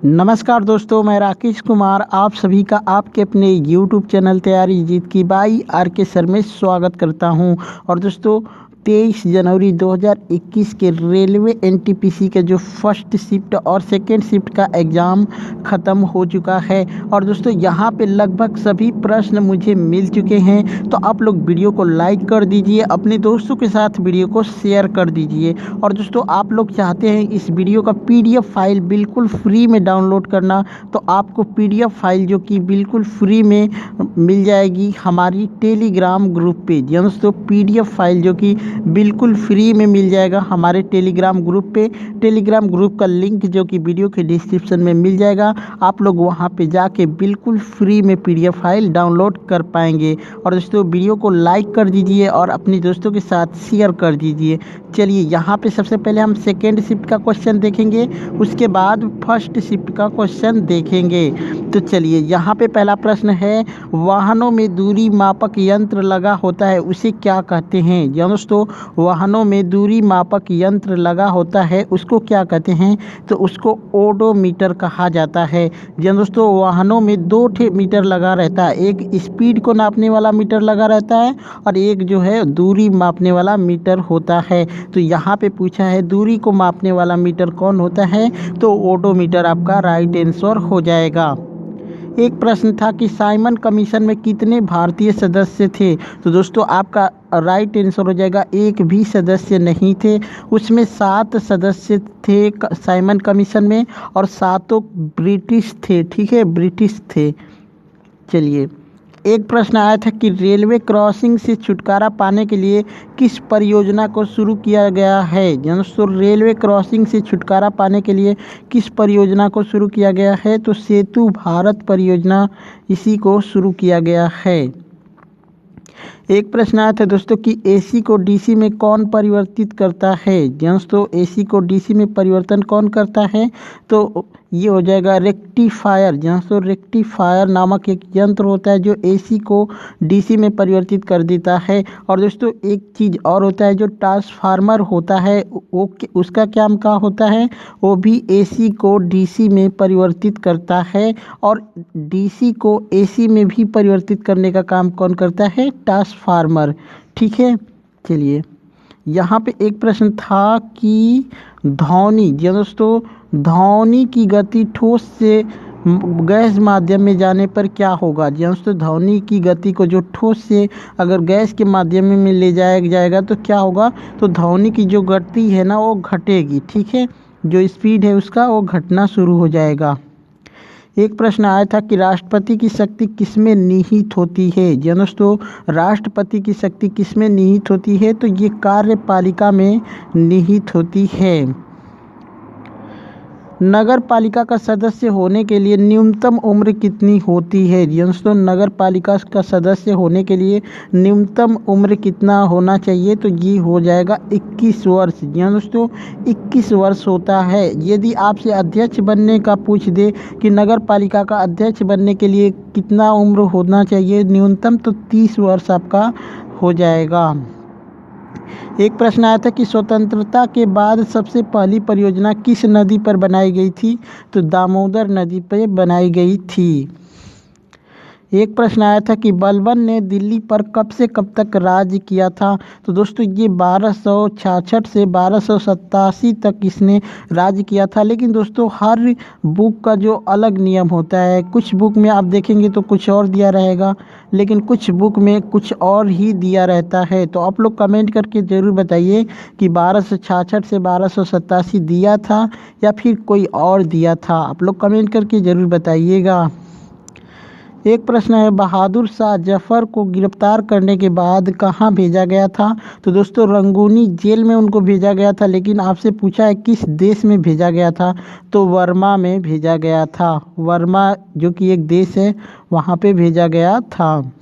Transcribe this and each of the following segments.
नमस्कार दोस्तों, मैं राकेश कुमार आप सभी का आपके अपने YouTube चैनल तैयारी जीत की बाई RK सर में स्वागत करता हूं। और दोस्तों 23 जनवरी 2021 के रेलवे NTPC के जो फर्स्ट शिफ्ट और सेकेंड शिफ्ट का एग्ज़ाम ख़त्म हो चुका है। और दोस्तों यहां पे लगभग सभी प्रश्न मुझे मिल चुके हैं, तो आप लोग वीडियो को लाइक कर दीजिए, अपने दोस्तों के साथ वीडियो को शेयर कर दीजिए। और दोस्तों आप लोग चाहते हैं इस वीडियो का PDF फाइल बिल्कुल फ्री में डाउनलोड करना, तो आपको PDF फाइल जो कि बिल्कुल फ्री में मिल जाएगी हमारी टेलीग्राम ग्रुप पे। दोस्तों PDF फाइल जो कि बिल्कुल फ्री में मिल जाएगा हमारे टेलीग्राम ग्रुप पे। टेलीग्राम ग्रुप का लिंक जो कि वीडियो के डिस्क्रिप्शन में मिल जाएगा, आप लोग वहां पे जाके बिल्कुल फ्री में PDF फाइल डाउनलोड कर पाएंगे। और दोस्तों वीडियो को लाइक कर दीजिए और अपने दोस्तों के साथ शेयर कर दीजिए। चलिए यहाँ पे सबसे पहले हम सेकेंड शिफ्ट का क्वेश्चन देखेंगे, उसके बाद फर्स्ट शिफ्ट का क्वेश्चन देखेंगे। तो चलिए यहाँ पे पहला प्रश्न है, वाहनों में दूरी मापक यंत्र लगा होता है उसे क्या कहते हैं? दोस्तों वाहनों में दूरी मापक यंत्र लगा होता है उसको क्या कहते हैं? तो उसको ओडोमीटर कहा जाता है। दोस्तों वाहनों में 2 मीटर लगा रहता है, एक स्पीड को नापने वाला मीटर लगा रहता है और एक जो है दूरी मापने वाला मीटर होता है। तो यहाँ पे पूछा है दूरी को मापने वाला मीटर कौन होता है, तो ओडोमीटर आपका राइट आंसर हो जाएगा। एक प्रश्न था कि साइमन कमीशन में कितने भारतीय सदस्य थे? तो दोस्तों आपका राइट आंसर हो जाएगा एक भी सदस्य नहीं थे, उसमें 7 सदस्य थे साइमन कमीशन में और 7 ब्रिटिश थे। ठीक है, ब्रिटिश थे। चलिए एक प्रश्न आया था कि रेलवे क्रॉसिंग से छुटकारा पाने के लिए किस परियोजना को शुरू किया गया है? दोस्तों रेलवे क्रॉसिंग से छुटकारा पाने के लिए किस परियोजना को शुरू किया गया है? तो सेतु भारत परियोजना, इसी को शुरू किया गया है। एक प्रश्न आया था दोस्तों कि AC को DC में कौन परिवर्तित करता है? दोस्तों AC को DC में परिवर्तन कौन करता है? तो ये हो जाएगा रेक्टिफायर। दोस्तों रेक्टिफायर नामक एक यंत्र होता है जो AC को DC में परिवर्तित कर देता है। और दोस्तों एक चीज़ और होता है, जो ट्रांसफार्मर होता है वो उसका क्या काम होता है, वो भी AC को DC में परिवर्तित करता है और DC को AC में भी परिवर्तित करने का काम कौन करता है? ट्रांसफार्मर। ठीक है, चलिए यहाँ पे एक प्रश्न था कि ध्वनि, दोस्तों ध्वनि की गति ठोस से गैस माध्यम में जाने पर क्या होगा? दोस्तों ध्वनि की गति को जो ठोस से अगर गैस के माध्यम में ले जाया जाएगा तो क्या होगा? तो ध्वनि की जो गति है ना वो घटेगी। ठीक है, जो स्पीड है उसका वो घटना शुरू हो जाएगा। एक प्रश्न आया था कि राष्ट्रपति की शक्ति किसमें निहित होती है? दोस्तों राष्ट्रपति की शक्ति किसमें निहित होती है? तो ये कार्यपालिका में निहित होती है। नगर पालिका का सदस्य होने के लिए न्यूनतम उम्र कितनी होती है? दोस्तों नगर पालिका का सदस्य होने के लिए न्यूनतम उम्र कितना होना चाहिए? तो ये हो जाएगा 21 वर्ष। दोस्तों 21 वर्ष होता है। यदि आपसे अध्यक्ष बनने का पूछ दे कि नगर पालिका का अध्यक्ष बनने के लिए कितना उम्र होना चाहिए न्यूनतम, तो 30 वर्ष आपका हो जाएगा। एक प्रश्न आया था कि स्वतंत्रता के बाद सबसे पहली परियोजना किस नदी पर बनाई गई थी? तो दामोदर नदी पर बनाई गई थी। एक प्रश्न आया था कि बलबन ने दिल्ली पर कब से कब तक राज किया था? तो दोस्तों ये 1266 से 1287 तक इसने राज किया था। लेकिन दोस्तों हर बुक का जो अलग नियम होता है, कुछ बुक में आप देखेंगे तो कुछ और दिया रहेगा, लेकिन कुछ बुक में कुछ और ही दिया रहता है। तो आप लोग कमेंट करके ज़रूर बताइए कि 1266 से 1287 दिया था या फिर कोई और दिया था। आप लोग कमेंट करके ज़रूर बताइएगा। एक प्रश्न है, बहादुर शाह जफर को गिरफ्तार करने के बाद कहाँ भेजा गया था? तो दोस्तों रंगूनी जेल में उनको भेजा गया था। लेकिन आपसे पूछा है किस देश में भेजा गया था? तो वर्मा में भेजा गया था। वर्मा जो कि एक देश है, वहाँ पे भेजा गया था।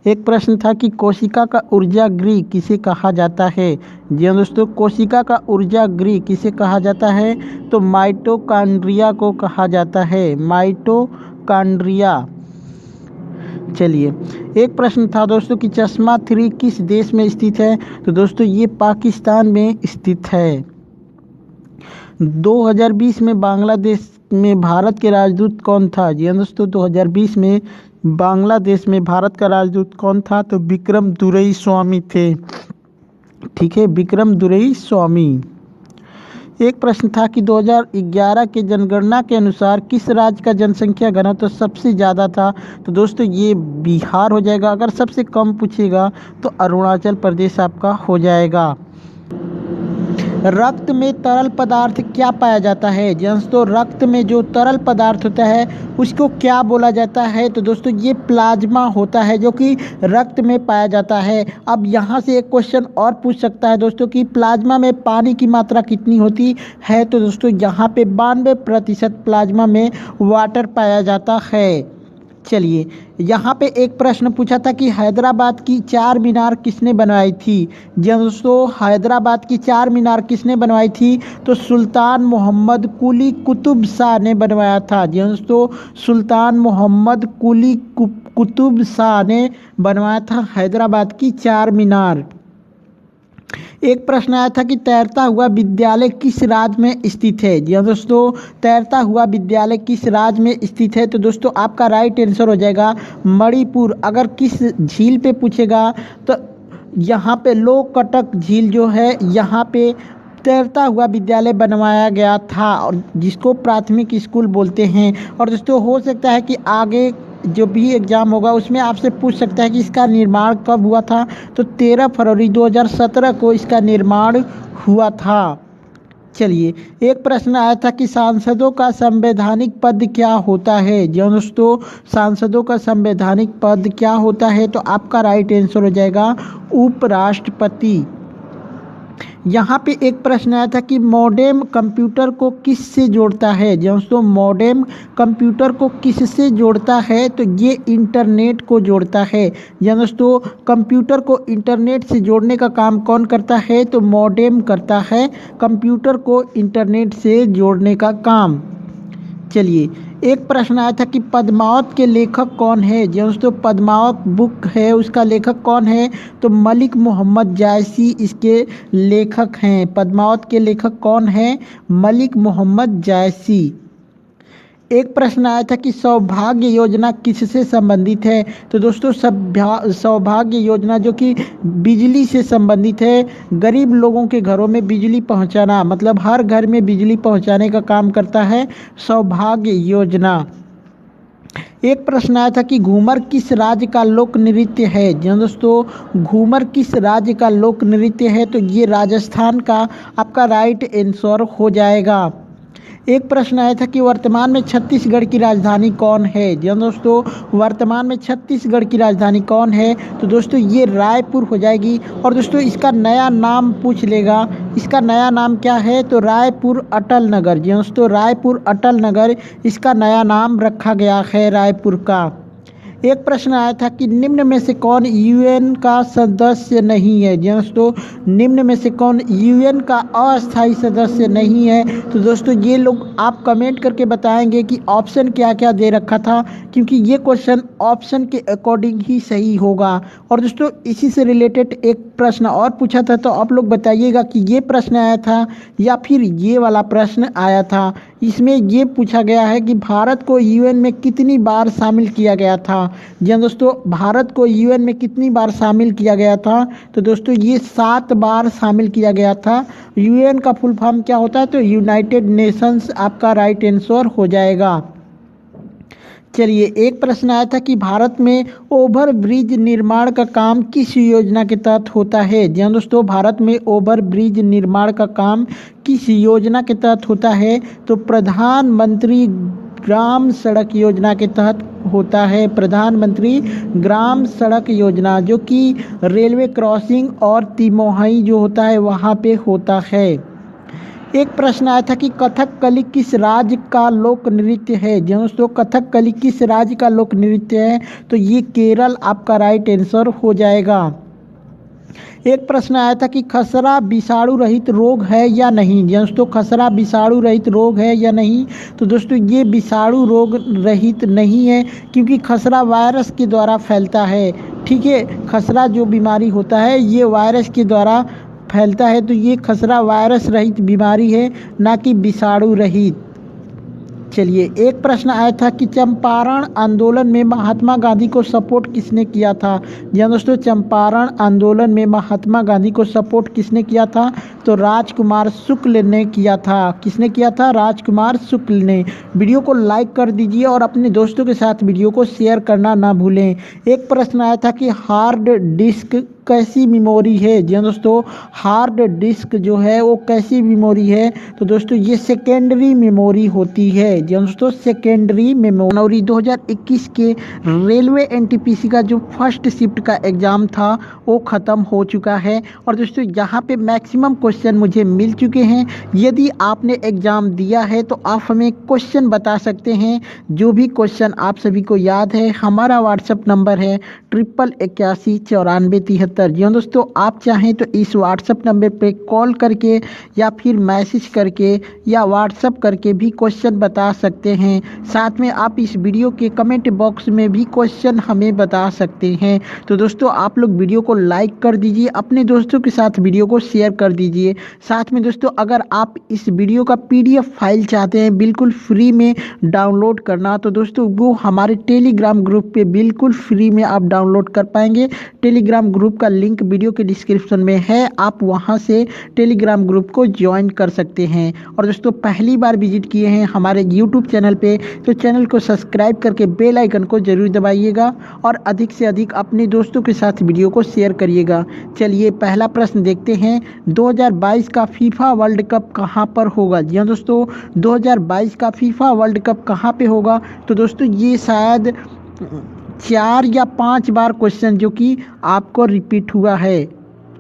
एक प्रश्न था कि कोशिका का ऊर्जा गृह किसे कहा जाता है? जी दोस्तों कोशिका का ऊर्जा गृह किसे कहा जाता है? तो माइटोकॉन्ड्रिया को कहा जाता है, माइटोकॉन्ड्रिया। चलिए एक प्रश्न था दोस्तों कि चश्मा 3 किस देश में स्थित है? तो दोस्तों ये पाकिस्तान में स्थित है। 2020 में बांग्लादेश में भारत के राजदूत कौन था? जी हाँ दोस्तों, 2020 में बांग्लादेश में भारत का राजदूत कौन था? तो विक्रम दुरई थे। ठीक है, विक्रम दुरई स्वामी। एक प्रश्न था कि 2011 के जनगणना के अनुसार किस राज्य का जनसंख्या घनत्व सबसे ज़्यादा था? तो दोस्तों ये बिहार हो जाएगा। अगर सबसे कम पूछेगा तो अरुणाचल प्रदेश आपका हो जाएगा। रक्त में तरल पदार्थ क्या पाया जाता है? दोस्तों रक्त में जो तरल पदार्थ होता है उसको क्या बोला जाता है? तो दोस्तों ये प्लाज्मा होता है जो कि रक्त में पाया जाता है। अब यहाँ से एक क्वेश्चन और पूछ सकता है दोस्तों कि प्लाज्मा में पानी की मात्रा कितनी होती है? तो दोस्तों यहाँ पे 92% प्लाज्मा में वाटर पाया जाता है। चलिए, यहाँ पे एक प्रश्न पूछा था कि हैदराबाद की चार मीनार किसने बनवाई थी? जी दोस्तों, हैदराबाद की चार मीनार किसने बनवाई थी? तो सुल्तान मोहम्मद कुली कुतुब शाह ने बनवाया था। जी दोस्तों, सुल्तान मोहम्मद कुली कुतुब शाह ने बनवाया था हैदराबाद की चार मीनार। एक प्रश्न आया था कि तैरता हुआ विद्यालय किस राज्य में स्थित है? जी हाँ दोस्तों, तैरता हुआ विद्यालय किस राज्य में स्थित है? तो दोस्तों आपका राइट आंसर हो जाएगा मणिपुर। अगर किस झील पे पूछेगा तो यहाँ पे लोकटक झील जो है यहाँ पे तैरता हुआ विद्यालय बनवाया गया था, और जिसको प्राथमिक स्कूल बोलते हैं। और दोस्तों हो सकता है कि आगे जो भी एग्ज़ाम होगा उसमें आपसे पूछ सकता है कि इसका निर्माण कब हुआ था? तो 13 फरवरी 2017 को इसका निर्माण हुआ था। चलिए, एक प्रश्न आया था कि सांसदों का संवैधानिक पद क्या होता है? जी दोस्तों, सांसदों का संवैधानिक पद क्या होता है? तो आपका राइट आंसर हो जाएगा उपराष्ट्रपति। यहाँ पे एक प्रश्न आया था कि मॉडेम कंप्यूटर को किस से जोड़ता है? दोस्तों मॉडेम कंप्यूटर को किस से जोड़ता है? तो ये इंटरनेट को जोड़ता है। दोस्तों कंप्यूटर को इंटरनेट से जोड़ने का काम कौन करता है? तो मॉडेम करता है कंप्यूटर को इंटरनेट से जोड़ने का काम। चलिए, एक प्रश्न आया था कि पद्मावत के लेखक कौन है? दोस्तों पद्मावत बुक है उसका लेखक कौन है? तो मलिक मोहम्मद जायसी इसके लेखक हैं। पद्मावत के लेखक कौन है? मलिक मोहम्मद जायसी। एक प्रश्न आया था कि सौभाग्य योजना किससे संबंधित है? तो दोस्तों सौभाग्य योजना जो कि बिजली से संबंधित है, गरीब लोगों के घरों में बिजली पहुंचाना, मतलब हर घर में बिजली पहुंचाने का काम करता है सौभाग्य योजना। एक प्रश्न आया था कि घूमर किस राज्य का लोक नृत्य है? दोस्तों घूमर किस राज्य का लोक नृत्य है? तो ये राजस्थान का आपका राइट आंसर हो जाएगा। एक प्रश्न आया था कि वर्तमान में छत्तीसगढ़ की राजधानी कौन है? जी दोस्तों, वर्तमान में छत्तीसगढ़ की राजधानी कौन है? तो दोस्तों ये रायपुर हो जाएगी। और दोस्तों इसका नया नाम पूछ लेगा, इसका नया नाम क्या है? तो रायपुर अटल नगर। जी दोस्तों, रायपुर अटल नगर इसका नया नाम रखा गया है रायपुर का। एक प्रश्न आया था कि निम्न में से कौन यूएन का सदस्य नहीं है? दोस्तों निम्न में से कौन यूएन का अस्थायी सदस्य नहीं है? तो दोस्तों ये लोग आप कमेंट करके बताएंगे कि ऑप्शन क्या क्या दे रखा था, क्योंकि ये क्वेश्चन ऑप्शन के अकॉर्डिंग ही सही होगा। और दोस्तों इसी से रिलेटेड एक प्रश्न और पूछा था, तो आप लोग बताइएगा कि ये प्रश्न आया था या फिर ये वाला प्रश्न आया था। इसमें ये पूछा गया है कि भारत को यूएन में कितनी बार शामिल किया गया था? जी दोस्तों, भारत को यूएन में कितनी बार शामिल किया गया था? तो दोस्तों ये 7 बार शामिल किया गया था। यूएन का फुल फॉर्म क्या होता है? तो यूनाइटेड नेशंस आपका राइट आंसर हो जाएगा। चलिए, एक प्रश्न आया था कि भारत में ओवर ब्रिज निर्माण का काम किस योजना के तहत होता है? जी दोस्तों, भारत में ओवर ब्रिज निर्माण का काम किस योजना के तहत होता है? तो प्रधानमंत्री ग्राम सड़क योजना के तहत होता है। प्रधानमंत्री ग्राम सड़क योजना जो कि रेलवे क्रॉसिंग और तिमोहई जो होता है वहाँ पे होता है। एक प्रश्न आया था कि कथकली किस राज्य का लोक नृत्य है? दोस्तों कथकली किस राज्य का लोक नृत्य है? तो ये केरल आपका राइट आंसर हो जाएगा। एक प्रश्न आया था कि खसरा विषाणु रहित रोग है या नहीं? दोस्तों खसरा विषाणु रहित रोग है या नहीं? तो दोस्तों ये विषाणु रोग रहित नहीं है, क्योंकि खसरा वायरस के द्वारा फैलता है। ठीक है, खसरा जो बीमारी होता है ये वायरस के द्वारा फैलता है, तो ये खसरा वायरस रहित बीमारी है, ना कि विषाणु रहित। चलिए, एक प्रश्न आया था कि चंपारण आंदोलन में महात्मा गांधी को सपोर्ट किसने किया था। जी हाँ दोस्तों, चंपारण आंदोलन में महात्मा गांधी को सपोर्ट किसने किया था, तो राजकुमार शुक्ल ने किया था। किसने किया था, राजकुमार शुक्ल ने। वीडियो को लाइक कर दीजिए और अपने दोस्तों के साथ वीडियो को शेयर करना ना भूलें। एक प्रश्न आया था कि हार्ड डिस्क कैसी मेमोरी है। जी हाँ दोस्तों, हार्ड डिस्क जो है वो कैसी मेमोरी है, तो दोस्तों ये सेकेंडरी मेमोरी होती है। जी हाँ दोस्तों, सेकेंडरी मेमोरी। 2021 के रेलवे एनटीपीसी का जो फर्स्ट शिफ्ट का एग्ज़ाम था वो ख़त्म हो चुका है। और दोस्तों यहाँ पे मैक्सिमम क्वेश्चन मुझे मिल चुके हैं। यदि आपने एग्ज़ाम दिया है तो आप हमें क्वेश्चन बता सकते हैं। जो भी क्वेश्चन आप सभी को याद है, हमारा व्हाट्सअप नंबर है 8881949373। जी हाँ दोस्तों, आप चाहें तो इस व्हाट्सअप नंबर पे कॉल करके या फिर मैसेज करके या व्हाट्सअप करके भी क्वेश्चन बता सकते हैं। साथ में आप इस वीडियो के कमेंट बॉक्स में भी क्वेश्चन हमें बता सकते हैं। तो दोस्तों आप लोग वीडियो को लाइक कर दीजिए, अपने दोस्तों के साथ वीडियो को शेयर कर दीजिए। साथ में दोस्तों अगर आप इस वीडियो का PDF फाइल चाहते हैं बिल्कुल फ्री में डाउनलोड करना, तो दोस्तों वो हमारे टेलीग्राम ग्रुप पे बिल्कुल फ्री में आप डाउनलोड कर पाएंगे। टेलीग्राम ग्रुप का लिंक वीडियो के डिस्क्रिप्शन में है, आप वहां से टेलीग्राम ग्रुप को ज्वाइन कर सकते हैं। और दोस्तों पहली बार विजिट किए हैं हमारे YouTube चैनल पे तो चैनल को सब्सक्राइब करके बेल आइकन को जरूर दबाइएगा और अधिक से अधिक अपने दोस्तों के साथ वीडियो को शेयर करिएगा। चलिए पहला प्रश्न देखते हैं, 2022 का फीफा वर्ल्ड कप कहां पर होगा। जी हाँ दोस्तों, 2022 का फीफा वर्ल्ड कप कहां पे होगा, तो दोस्तों ये शायद 4 या 5 बार क्वेश्चन जो कि आपको रिपीट हुआ है,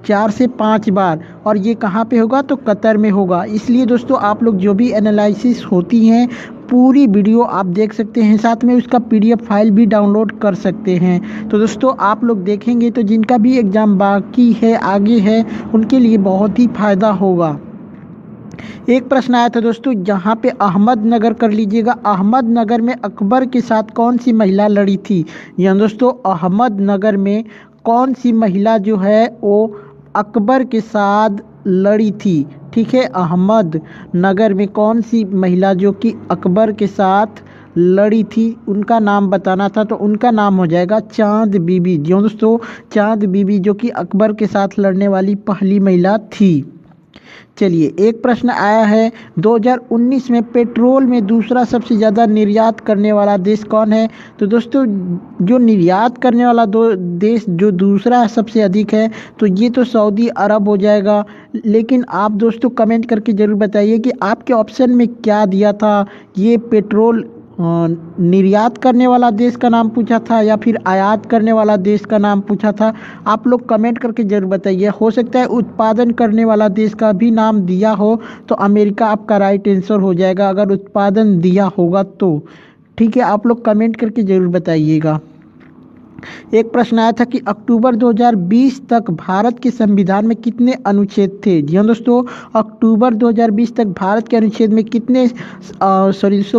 4 से 5 बार। और ये कहाँ पे होगा, तो कतर में होगा। इसलिए दोस्तों आप लोग जो भी एनालिसिस होती हैं पूरी वीडियो आप देख सकते हैं, साथ में उसका PDF फाइल भी डाउनलोड कर सकते हैं। तो दोस्तों आप लोग देखेंगे तो जिनका भी एग्ज़ाम बाकी है, आगे है, उनके लिए बहुत ही फ़ायदा होगा। एक प्रश्न आया था दोस्तों, यहाँ पे अहमदनगर कर लीजिएगा। अहमदनगर में अकबर के साथ कौन सी महिला लड़ी थी। यहाँ दोस्तों अहमदनगर में कौन सी महिला जो है वो अकबर के साथ लड़ी थी। ठीक है, अहमदनगर में कौन सी महिला जो कि अकबर के साथ लड़ी थी, उनका नाम बताना था, तो उनका नाम हो जाएगा चांद बीबी। जी दोस्तों, चांद बीबी जो कि अकबर के साथ लड़ने वाली पहली महिला थी। चलिए एक प्रश्न आया है, 2019 में पेट्रोल में दूसरा सबसे ज़्यादा निर्यात करने वाला देश कौन है। तो दोस्तों जो निर्यात करने वाला देश जो दूसरा सबसे अधिक है तो ये तो सऊदी अरब हो जाएगा। लेकिन आप दोस्तों कमेंट करके ज़रूर बताइए कि आपके ऑप्शन में क्या दिया था, ये पेट्रोल निर्यात करने वाला देश का नाम पूछा था या फिर आयात करने वाला देश का नाम पूछा था। आप लोग कमेंट करके ज़रूर बताइए। हो सकता है उत्पादन करने वाला देश का भी नाम दिया हो तो अमेरिका आपका राइट आंसर हो जाएगा, अगर उत्पादन दिया होगा तो। ठीक है, आप लोग कमेंट करके ज़रूर बताइएगा। एक प्रश्न आया था कि अक्टूबर 2020 तक भारत के संविधान में कितने अनुच्छेद थे। जी हाँ दोस्तों, अक्टूबर 2020 तक भारत के अनुच्छेद में कितने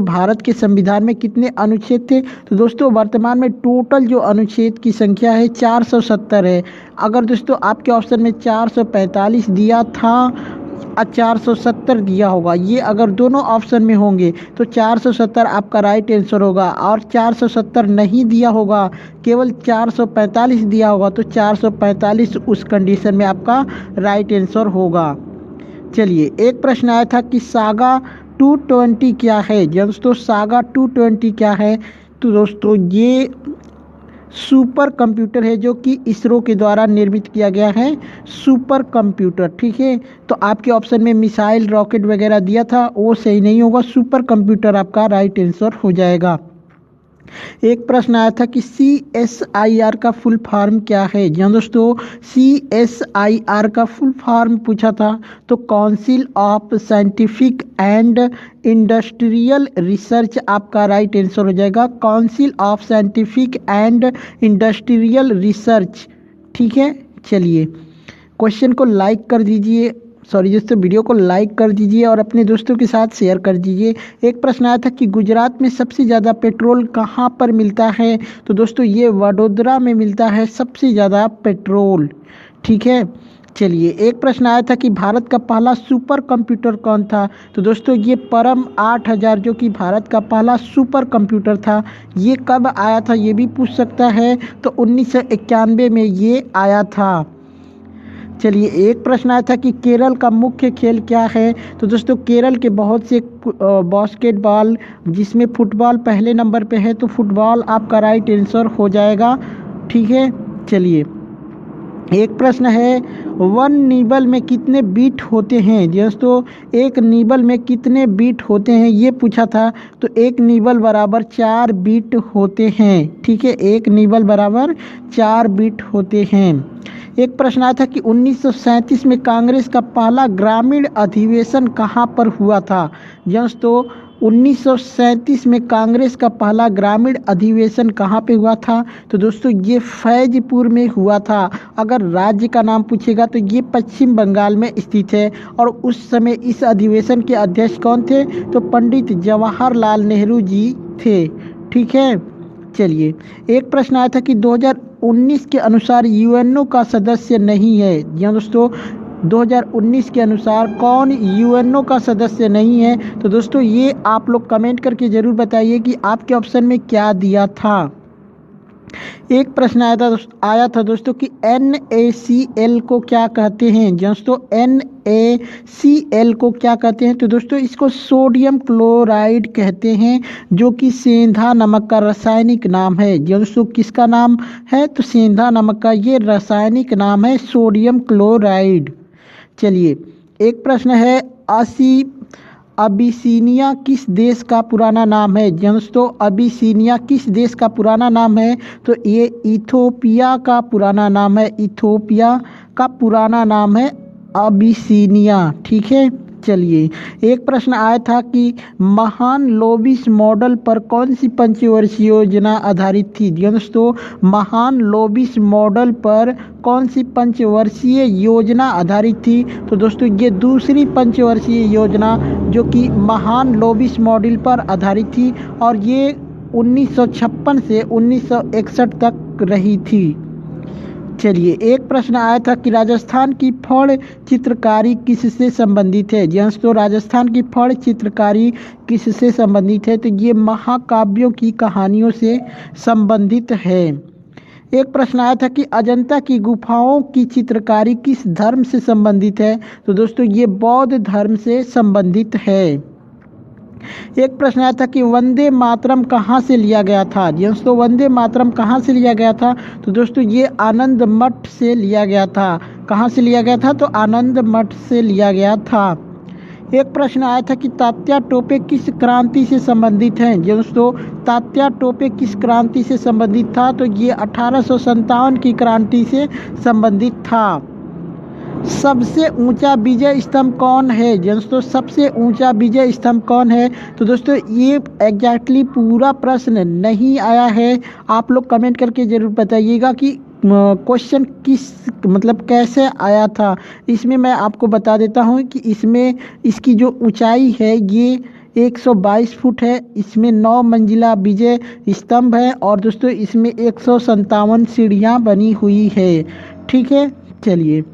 भारत के संविधान में कितने अनुच्छेद थे। तो दोस्तों वर्तमान में टोटल जो अनुच्छेद की संख्या है 470 है। अगर दोस्तों आपके ऑप्शन में 445 दिया था 470 दिया होगा, ये अगर दोनों ऑप्शन में होंगे तो 470 आपका राइट आंसर होगा। और 470 नहीं दिया होगा, केवल 445 दिया होगा, तो 445 उस कंडीशन में आपका राइट आंसर होगा। चलिए एक प्रश्न आया था कि सागा 220 क्या है। दोस्तों सागा 220 क्या है, तो दोस्तों ये सुपर कंप्यूटर है जो कि इसरो के द्वारा निर्मित किया गया है, सुपर कंप्यूटर। ठीक है, तो आपके ऑप्शन में मिसाइल रॉकेट वगैरह दिया था, वो सही नहीं होगा, सुपर कंप्यूटर आपका राइट आंसर हो जाएगा। एक प्रश्न आया था कि CSIR का फुल फॉर्म क्या है। जी हाँ दोस्तों, CSIR का फुल फॉर्म पूछा था तो council of scientific and industrial research आपका राइट आंसर हो जाएगा, council of scientific and industrial research. ठीक है, चलिए क्वेश्चन को लाइक कर दीजिए, दोस्तों वीडियो को लाइक कर दीजिए और अपने दोस्तों के साथ शेयर कर दीजिए। एक प्रश्न आया था कि गुजरात में सबसे ज़्यादा पेट्रोल कहाँ पर मिलता है। तो दोस्तों ये वडोदरा में मिलता है सबसे ज़्यादा पेट्रोल। ठीक है, चलिए, एक प्रश्न आया था कि भारत का पहला सुपर कंप्यूटर कौन था। तो दोस्तों ये परम 8000 जो कि भारत का पहला सुपर कंप्यूटर था, ये कब आया था ये भी पूछ सकता है। तो 1991 में ये आया था। चलिए, एक प्रश्न आया था कि केरल का मुख्य खेल क्या है। तो दोस्तों केरल के बहुत से बास्केटबॉल, जिसमें फुटबॉल पहले नंबर पे है, तो फुटबॉल आपका राइट आंसर हो जाएगा। ठीक है। चलिए, एक प्रश्न है, वन नीबल में कितने बीट होते हैं। दोस्तों एक नीबल में कितने बीट होते हैं ये पूछा था। तो एक नीबल बराबर 4 बीट होते हैं। ठीक है, एक नीबल बराबर 4 बीट होते हैं। एक प्रश्न आया था कि 1937 में कांग्रेस का पहला ग्रामीण अधिवेशन कहाँ पर हुआ था। दोस्तों 1937 में कांग्रेस का पहला ग्रामीण अधिवेशन कहाँ पे हुआ था। तो दोस्तों ये फैजपुर में हुआ था। अगर राज्य का नाम पूछेगा तो ये पश्चिम बंगाल में स्थित है। और उस समय इस अधिवेशन के अध्यक्ष कौन थे। तो पंडित जवाहरलाल नेहरू जी थे। ठीक है। चलिए, एक प्रश्न आया था कि 2019 के अनुसार यूएनओ का सदस्य नहीं है। दोस्तों 2019 के अनुसार कौन यूएनओ का सदस्य नहीं है। तो दोस्तों ये आप लोग कमेंट करके ज़रूर बताइए कि आपके ऑप्शन में क्या दिया था। एक प्रश्न आया था दोस्तों कि NaCl को क्या कहते हैं। दोस्तों NaCl को क्या कहते हैं। तो दोस्तों इसको सोडियम क्लोराइड कहते हैं, जो कि सेंधा नमक का रासायनिक नाम है। दोस्तों किसका नाम है। तो सेंधा नमक का ये रासायनिक नाम है, सोडियम क्लोराइड। चलिए, एक प्रश्न है, अबिसीनिया किस देश का पुराना नाम है। दोस्तों अबिसीनिया किस देश का पुराना नाम है। तो ये इथोपिया का पुराना नाम है। इथोपिया का पुराना नाम है अबिसीनिया। ठीक है। चलिए, एक प्रश्न आया था कि महान लोबिस मॉडल पर कौन सी पंचवर्षीय योजना आधारित थी। दोस्तों महान लोबिस मॉडल पर कौन सी पंचवर्षीय योजना आधारित थी। तो दोस्तों ये दूसरी पंचवर्षीय योजना जो कि महान लोबिस मॉडल पर आधारित थी, और ये 1956 से 1961 तक रही थी। चलिए, एक प्रश्न आया था कि राजस्थान की फड़ चित्रकारी किससे संबंधित है। दोस्तों राजस्थान की फड़ चित्रकारी किससे संबंधित है। तो ये महाकाव्यों की कहानियों से संबंधित है। एक प्रश्न आया था कि अजंता की गुफाओं की चित्रकारी किस धर्म से संबंधित है। तो दोस्तों ये बौद्ध धर्म से संबंधित है। एक प्रश्न आया था कि वंदे मातरम कहाँ से लिया गया था। दोस्तों वंदे मातरम कहाँ से लिया गया था। तो दोस्तों ये आनंद मठ से लिया गया था। कहाँ से लिया गया था। तो आनंद मठ से लिया गया था। एक प्रश्न आया था कि तात्या टोपे किस क्रांति से संबंधित हैं। दोस्तों तात्या टोपे किस क्रांति से संबंधित था। तो ये 1857 की क्रांति से संबंधित था। सबसे ऊंचा विजय स्तंभ कौन है। दोस्तों सबसे ऊंचा विजय स्तंभ कौन है। तो दोस्तों ये एग्जैक्टली पूरा प्रश्न नहीं आया है। आप लोग कमेंट करके ज़रूर बताइएगा कि क्वेश्चन किस कैसे आया था। इसमें मैं आपको बता देता हूँ कि इसमें इसकी जो ऊंचाई है ये 122 फुट है। इसमें 9 मंजिला विजय स्तंभ है, और दोस्तों इसमें 157 सीढ़ियाँ बनी हुई है। ठीक है। चलिए,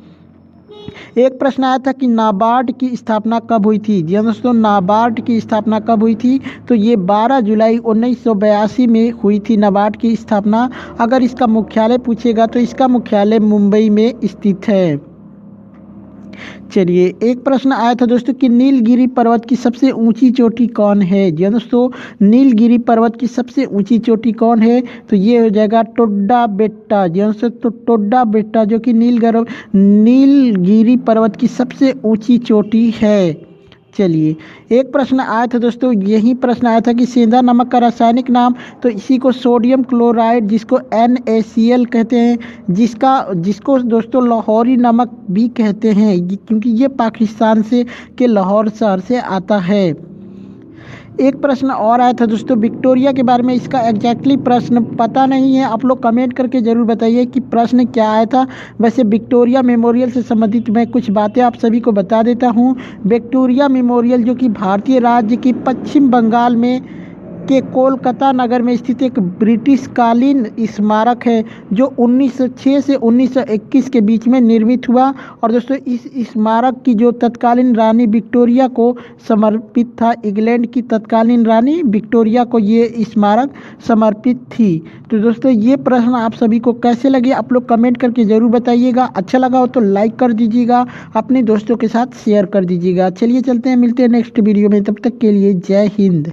एक प्रश्न आया था कि नाबार्ड की स्थापना कब हुई थी। दोस्तों नाबार्ड की स्थापना कब हुई थी। तो ये 12 जुलाई 1982 में हुई थी नाबार्ड की स्थापना। अगर इसका मुख्यालय पूछेगा तो इसका मुख्यालय मुंबई में स्थित है। चलिए, एक प्रश्न आया था दोस्तों कि नीलगिरी पर्वत की सबसे ऊंची चोटी कौन है। दोस्तों नीलगिरी पर्वत की सबसे ऊंची चोटी कौन है। तो ये हो जाएगा टोड्डा बेट्टा। दोस्तों तो टोड्डा बेट्टा जो कि नीलगिरी पर्वत की सबसे ऊंची चोटी है। चलिए, एक प्रश्न आया था दोस्तों, यही प्रश्न आया था कि सेंधा नमक का रासायनिक नाम। तो इसी को सोडियम क्लोराइड, जिसको NaCl कहते हैं, जिसको दोस्तों लाहौरी नमक भी कहते हैं, क्योंकि ये पाकिस्तान से के लाहौर शहर से आता है। एक प्रश्न और आया था दोस्तों विक्टोरिया के बारे में। इसका एग्जैक्टली प्रश्न पता नहीं है। आप लोग कमेंट करके ज़रूर बताइए कि प्रश्न क्या आया था। वैसे विक्टोरिया मेमोरियल से संबंधित मैं कुछ बातें आप सभी को बता देता हूँ। विक्टोरिया मेमोरियल जो कि भारतीय राज्य की पश्चिम बंगाल में के कोलकाता नगर में स्थित एक ब्रिटिश कालीन स्मारक है जो 1906 से 1921 के बीच में निर्मित हुआ। और दोस्तों इस स्मारक की जो तत्कालीन रानी विक्टोरिया को समर्पित था, इंग्लैंड की तत्कालीन रानी विक्टोरिया को ये स्मारक समर्पित थी। तो दोस्तों ये प्रश्न आप सभी को कैसे लगे आप लोग कमेंट करके ज़रूर बताइएगा। अच्छा लगा हो तो लाइक कर दीजिएगा, अपने दोस्तों के साथ शेयर कर दीजिएगा। चलिए चलते हैं, मिलते हैं नेक्स्ट वीडियो में, तब तक के लिए जय हिंद।